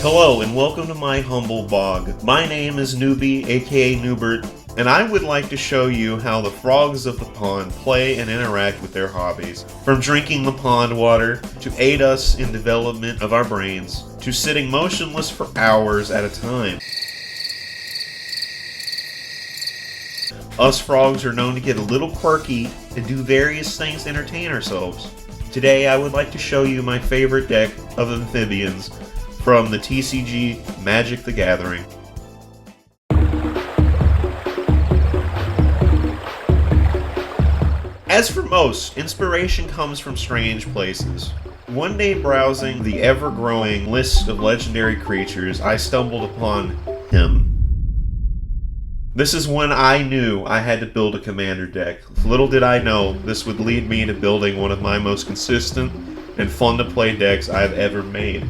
Hello and welcome to my humble bog. My name is Newbie, aka Newbert, and I would like to show you how the frogs of the pond play and interact with their hobbies. From drinking the pond water, to aid us in development of our brains, to sitting motionless for hours at a time. Us frogs are known to get a little quirky and do various things to entertain ourselves. Today I would like to show you my favorite deck of amphibians from the TCG Magic the Gathering. As for most, inspiration comes from strange places. One day browsing the ever-growing list of legendary creatures, I stumbled upon him. This is when I knew I had to build a commander deck. Little did I know this would lead me to building one of my most consistent and fun to play decks I've ever made.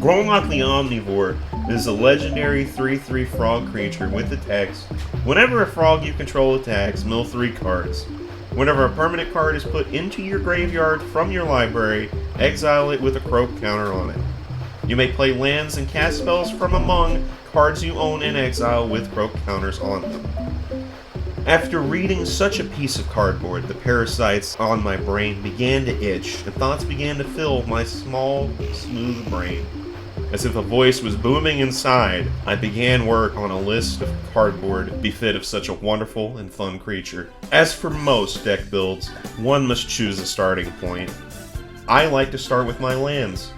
Grolnok the Omnivore is a legendary 3/3 frog creature with the text: whenever a frog you control attacks, mill 3 cards. Whenever a permanent card is put into your graveyard from your library, exile it with a croak counter on it. You may play lands and cast spells from among cards you own in exile with croak counters on them. After reading such a piece of cardboard, the parasites on my brain began to itch, and thoughts began to fill my small, smooth brain. As if a voice was booming inside, I began work on a list of cardboard befit of such a wonderful and fun creature. As for most deck builds, one must choose a starting point. I like to start with my lands.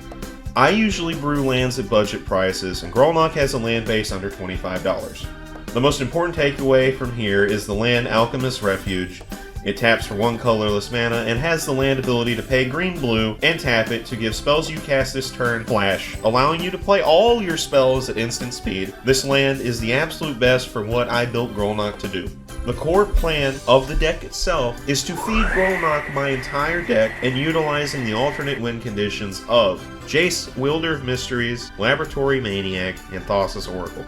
I usually brew lands at budget prices, and Grolnok has a land base under $25. The most important takeaway from here is the land Alchemist's Refuge. It taps for 1 colorless mana and has the land ability to pay green-blue and tap it to give spells you cast this turn flash, allowing you to play all your spells at instant speed. This land is the absolute best for what I built Grolnok to do. The core plan of the deck itself is to feed Grolnok my entire deck and utilizing the alternate win conditions of Jace, Wielder of Mysteries, Laboratory Maniac, and Thassa's Oracle.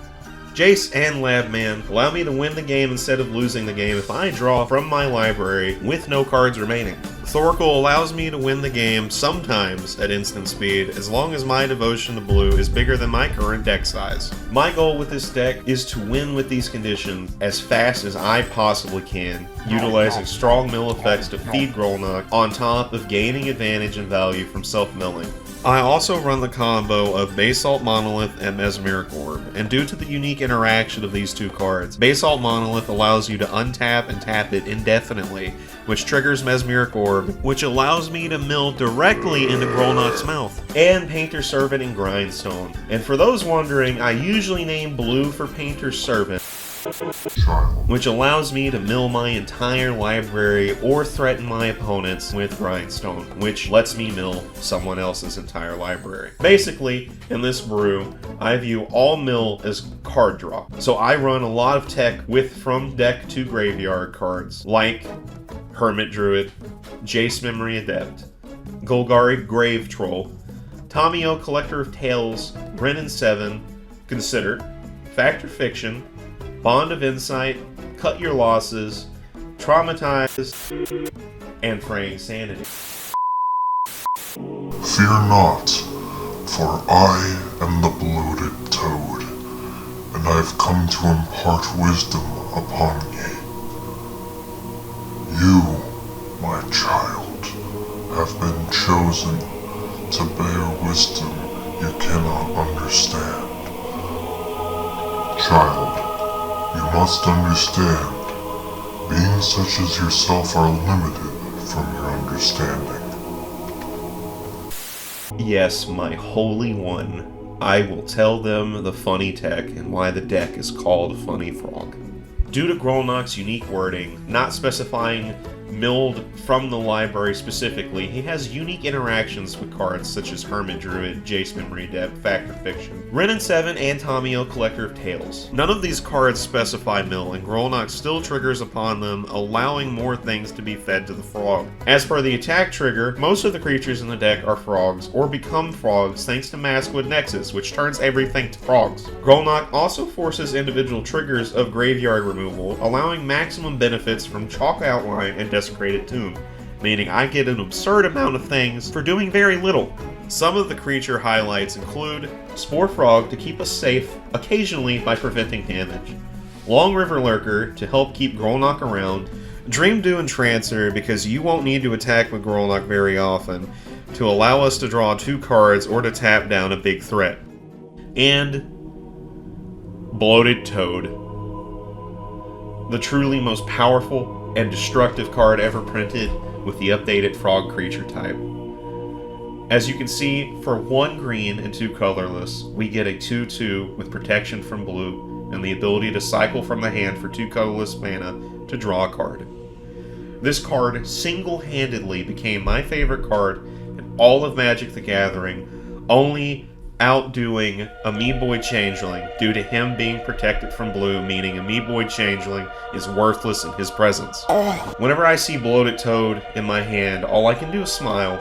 Jace and Labman allow me to win the game instead of losing the game if I draw from my library with no cards remaining. Thoracle allows me to win the game sometimes at instant speed as long as my devotion to blue is bigger than my current deck size. My goal with this deck is to win with these conditions as fast as I possibly can, utilizing strong mill effects to feed Grolnok on top of gaining advantage and value from self-milling. I also run the combo of Basalt Monolith and Mesmeric Orb, and due to the unique interaction of these two cards, Basalt Monolith allows you to untap and tap it indefinitely, which triggers Mesmeric Orb, which allows me to mill directly into Grolnok's mouth, and Painter's Servant and Grindstone. And for those wondering, I usually name blue for Painter's Servant, which allows me to mill my entire library or threaten my opponents with Grindstone, which lets me mill someone else's entire library. Basically, in this brew, I view all mill as card draw. So I run a lot of tech with from deck to graveyard cards, like Hermit Druid, Jace Memory Adept, Golgari Grave Troll, Tamiyo Collector of Tales, Brennan 7, Consider, Fact or Fiction, Bond of Insight, Cut Your Losses, Traumatized, and Fraying Sanity. Fear not, for I am the bloated toad, and I have come to impart wisdom upon ye. You, my child, have been chosen to bear wisdom you cannot understand. Child, you must understand, beings such as yourself are limited from your understanding. Yes, my holy one. I will tell them the funny tech and why the deck is called Funny Frog. Due to Grolnok's unique wording, not specifying milled from the library specifically, he has unique interactions with cards such as Hermit Druid, Jace Memory Adept, Fact or Fiction, Brennan 7, and Tamiyo Collector of Tales. None of these cards specify mill, and Grolnok still triggers upon them, allowing more things to be fed to the frog. As for the attack trigger, most of the creatures in the deck are frogs, or become frogs thanks to Maskwood Nexus, which turns everything to frogs. Grolnok also forces individual triggers of graveyard removal, allowing maximum benefits from Chalk Outline and Desecrated Tomb. meaning I get an absurd amount of things for doing very little. Some of the creature highlights include Spore Frog to keep us safe, occasionally by preventing damage, Long River Lurker to help keep Grolnok around, Dream Dew Entrancer because you won't need to attack with Grolnok very often, to allow us to draw 2 cards or to tap down a big threat, and Bloated Toad, the truly most powerful and destructive card ever printed with the updated frog creature type. As you can see, for 1 green and 2 colorless, we get a 2/2 with protection from blue and the ability to cycle from the hand for 2 colorless mana to draw a card. This card single-handedly became my favorite card in all of Magic the Gathering, only outdoing Amoeboid Changeling due to him being protected from blue, meaning Amoeboid Changeling is worthless in his presence. Whenever I see Bloated Toad in my hand, all I can do is smile.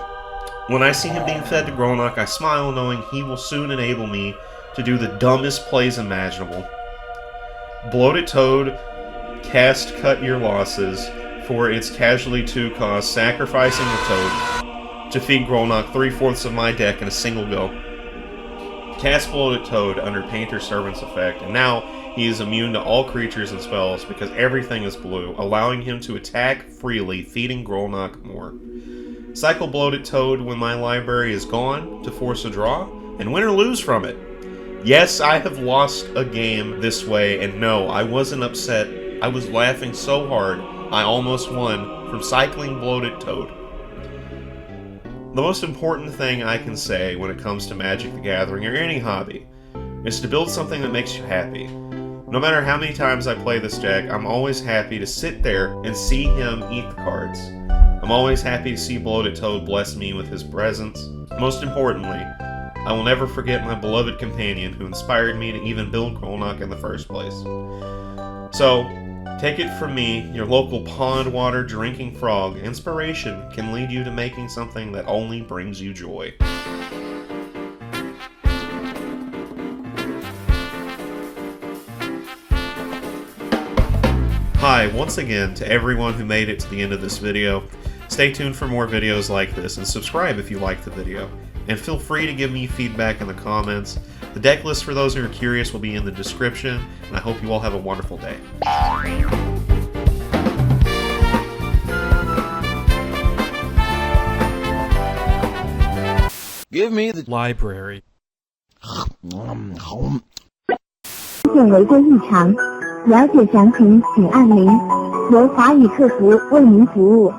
When I see him being fed to Grolnok, I smile knowing he will soon enable me to do the dumbest plays imaginable. Bloated Toad, cast Cut Your Losses for its casualty 2 cost, sacrificing the Toad to feed Grolnok 3/4 of my deck in a single go. Cast Bloated Toad under Painter Servant's effect, and now he is immune to all creatures and spells because everything is blue, allowing him to attack freely, feeding Grolnok more. Cycle Bloated Toad when my library is gone to force a draw, and win or lose from it. Yes, I have lost a game this way, and no, I wasn't upset. I was laughing so hard, I almost won from cycling Bloated Toad. The most important thing I can say when it comes to Magic the Gathering or any hobby is to build something that makes you happy. No matter how many times I play this deck, I'm always happy to sit there and see him eat the cards. I'm always happy to see Bloated Toad bless me with his presence. Most importantly, I will never forget my beloved companion who inspired me to even build Grolnok in the first place. So, take it from me, your local pond water drinking frog, inspiration can lead you to making something that only brings you joy. Hi, once again, to everyone who made it to the end of this video. Stay tuned for more videos like this, and subscribe if you liked the video. And feel free to give me feedback in the comments. The deck list for those who are curious will be in the description, and I hope you all have a wonderful day. Give me the library. 现违规异常，了解详情请按0，由华语客服为您服务。